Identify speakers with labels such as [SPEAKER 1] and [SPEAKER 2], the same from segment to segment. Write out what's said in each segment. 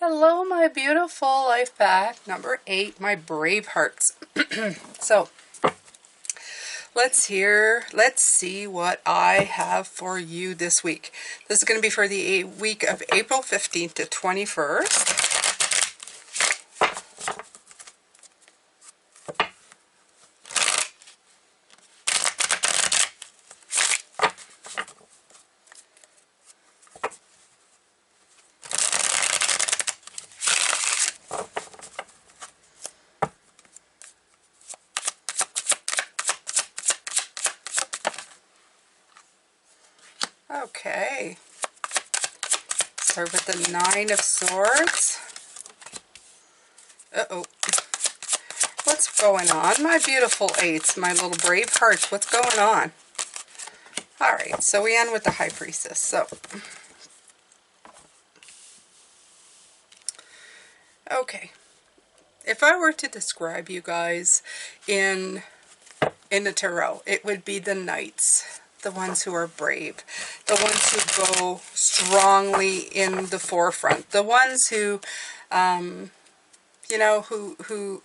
[SPEAKER 1] Hello, my beautiful life path number 8, my brave hearts. So let's see what I have for you this week. This is going to be for the week of April 15th to 21st. Okay, start with the 9 of Swords. Uh-oh. What's going on? My beautiful 8s, my little brave hearts, what's going on? Alright, so we end with the High Priestess. So, okay. If I were to describe you guys in the tarot, it would be the Knights. The ones who are brave, the ones who go strongly in the forefront, the ones who, you know, who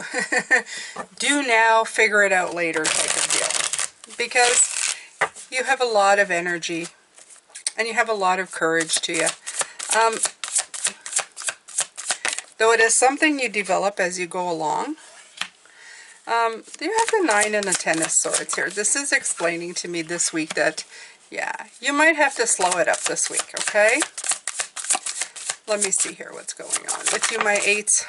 [SPEAKER 1] do now, figure it out later type of deal. Because you have a lot of energy and you have a lot of courage to you. Though it is something you develop as you go along. You have the 9 and the 10 of Swords here. This is explaining to me this week that, yeah, you might have to slow it up this week, okay? Let me see here what's going on with you, my 8s.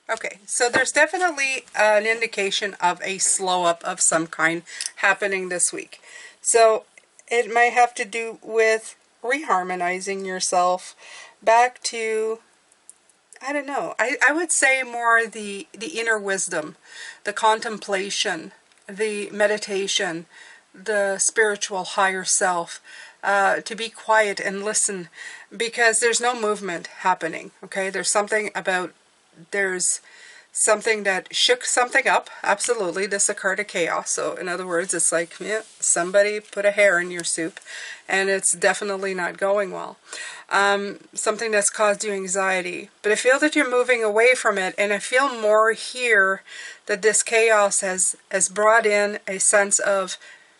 [SPEAKER 1] Okay, so there's definitely an indication of a slow up of some kind happening this week. So it might have to do with reharmonizing yourself back to, I don't know, I would say more the inner wisdom, the contemplation, the meditation, the spiritual higher self, to be quiet and listen, because there's no movement happening, okay? There's something about, there's something that shook something up. Absolutely, this is a card of chaos. So in other words, it's like, yeah, somebody put a hair in your soup and it's definitely not going well. Something that's caused you anxiety, but I feel that you're moving away from it, and I feel more here that this chaos has brought in a sense of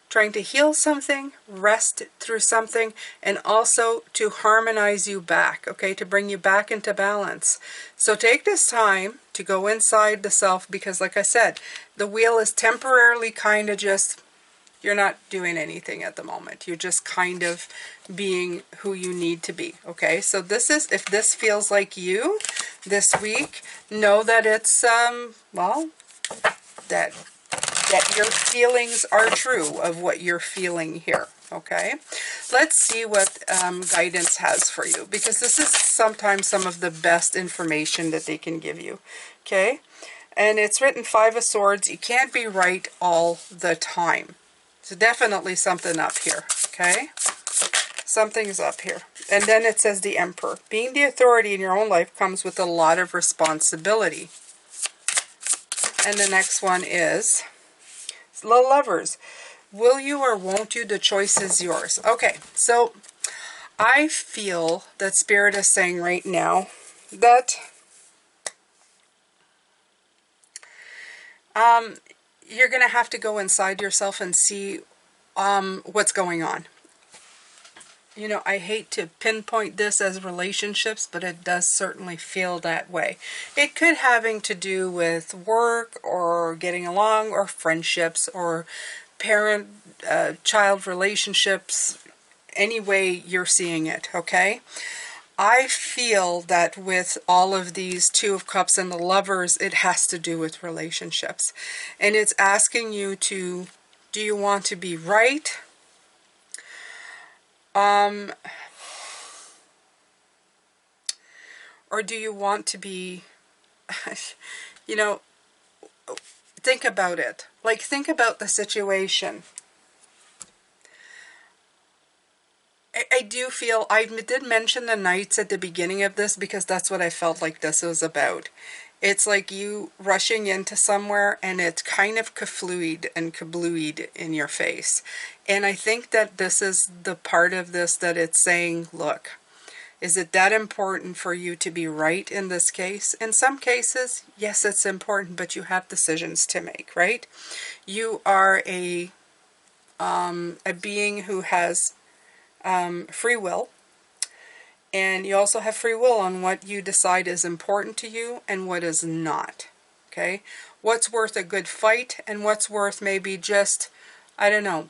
[SPEAKER 1] trying to heal something, rest through something, and also to harmonize you back, okay, to bring you back into balance. So take this time to go inside the self, because like I said, the wheel is temporarily kind of just, you're not doing anything at the moment. You're just kind of being who you need to be, okay? So this is, if this feels like you this week, know that it's, well, that your feelings are true of what you're feeling here, okay? Let's see what guidance has for you, because this is sometimes some of the best information that they can give you, okay? And it's written 5 of Swords. You can't be right all the time. So definitely something up here, okay? Something's up here. And then it says the Emperor. Being the authority in your own life comes with a lot of responsibility. And the next one is the Lovers. Will you or won't you? The choice is yours. Okay, so I feel that Spirit is saying right now that you're going to have to go inside yourself and see what's going on. You know, I hate to pinpoint this as relationships, but it does certainly feel that way. It could having to do with work or getting along, or friendships, or parent-child relationships, any way you're seeing it, okay? I feel that with all of these 2 of Cups and the Lovers, it has to do with relationships. And it's asking you to, do you want to be right? Or do you want to be, you know, think about it. Like, think about the situation. I do feel, I did mention the Knights at the beginning of this because that's what I felt like this was about. It's like you rushing into somewhere and it's kind of kaflooied and kablooied in your face. And I think that this is the part of this that it's saying, look, is it that important for you to be right in this case? In some cases, yes, it's important, but you have decisions to make, right? You are a being who has free will. And you also have free will on what you decide is important to you and what is not. Okay? What's worth a good fight and what's worth maybe just, I don't know,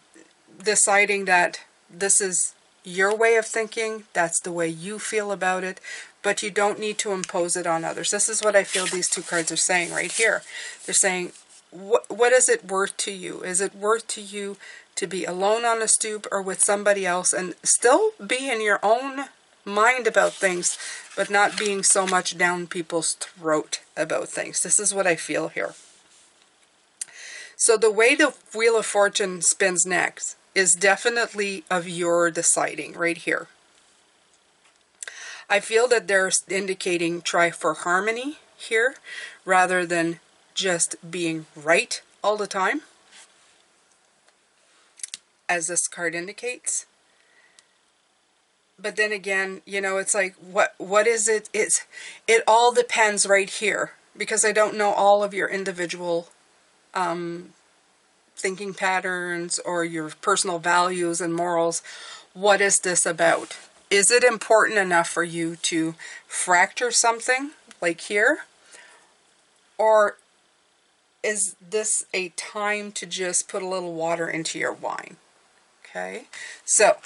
[SPEAKER 1] deciding that this is your way of thinking, that's the way you feel about it, but you don't need to impose it on others. This is what I feel these two cards are saying right here. They're saying, what is it worth to you? Is it worth to you to be alone on a stoop or with somebody else and still be in your own mind about things, but not being so much down people's throat about things? This is what I feel here. So the way the Wheel of Fortune spins next is definitely of your deciding right here. I feel that they're indicating try for harmony here rather than just being right all the time, as this card indicates. But then again, you know, it's like, what is it? It all depends right here, because I don't know all of your individual thinking patterns or your personal values and morals. What is this about? Is it important enough for you to fracture something like here? Or is this a time to just put a little water into your wine? Okay, so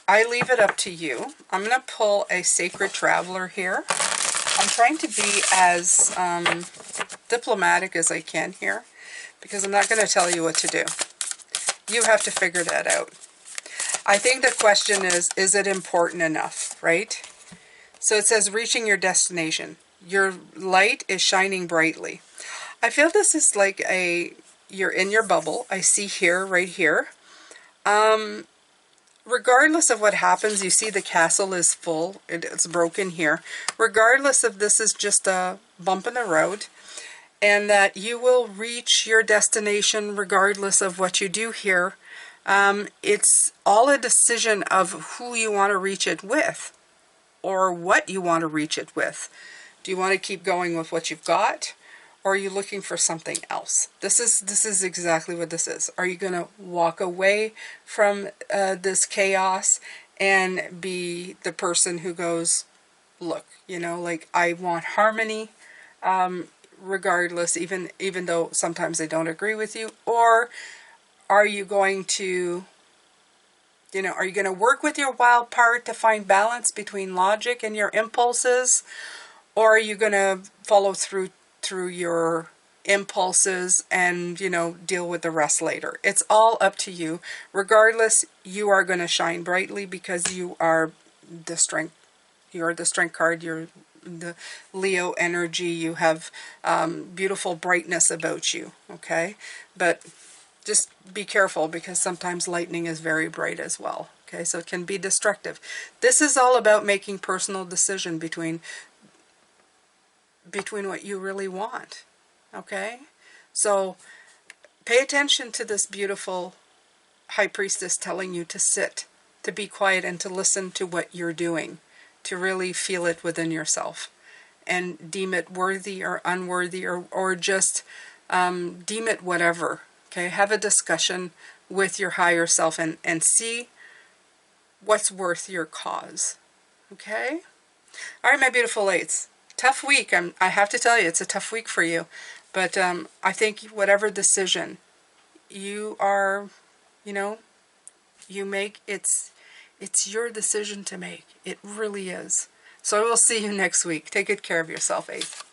[SPEAKER 1] I leave it up to you. I'm going to pull a Sacred Traveler here. I'm trying to be as diplomatic as I can here, because I'm not going to tell you what to do. You have to figure that out. I think the question is it important enough, right? So it says, reaching your destination. Your light is shining brightly. I feel this is like you're in your bubble. I see here, right here. Regardless of what happens, you see the castle is full. It's broken here. Regardless if this is just a bump in the road, and that you will reach your destination regardless of what you do here. It's all a decision of who you want to reach it with, or what you want to reach it with. Do you want to keep going with what you've got, or are you looking for something else? This is exactly what this is. Are you going to walk away from this chaos and be the person who goes, look, you know, like, I want harmony, regardless, even though sometimes they don't agree with you? Or are you going to, you know, are you going to work with your wild part to find balance between logic and your impulses? Or are you going to follow through your impulses and, you know, deal with the rest later? It's all up to you. Regardless, you are going to shine brightly because you are the strength. You're the strength card. You're the Leo energy. You have beautiful brightness about you. Okay, but just be careful, because sometimes lightning is very bright as well. Okay, so it can be destructive. This is all about making personal decision between what you really want. Okay, so pay attention to this beautiful High Priestess telling you to sit, to be quiet, and to listen to what you're doing, to really feel it within yourself and deem it worthy or unworthy, or just deem it whatever. Okay, have a discussion with your higher self and see what's worth your cause. Okay? All right, my beautiful eights. Tough week. I have to tell you, it's a tough week for you. But I think whatever decision you are, you know, you make, it's your decision to make. It really is. So I will see you next week. Take good care of yourself, eighth.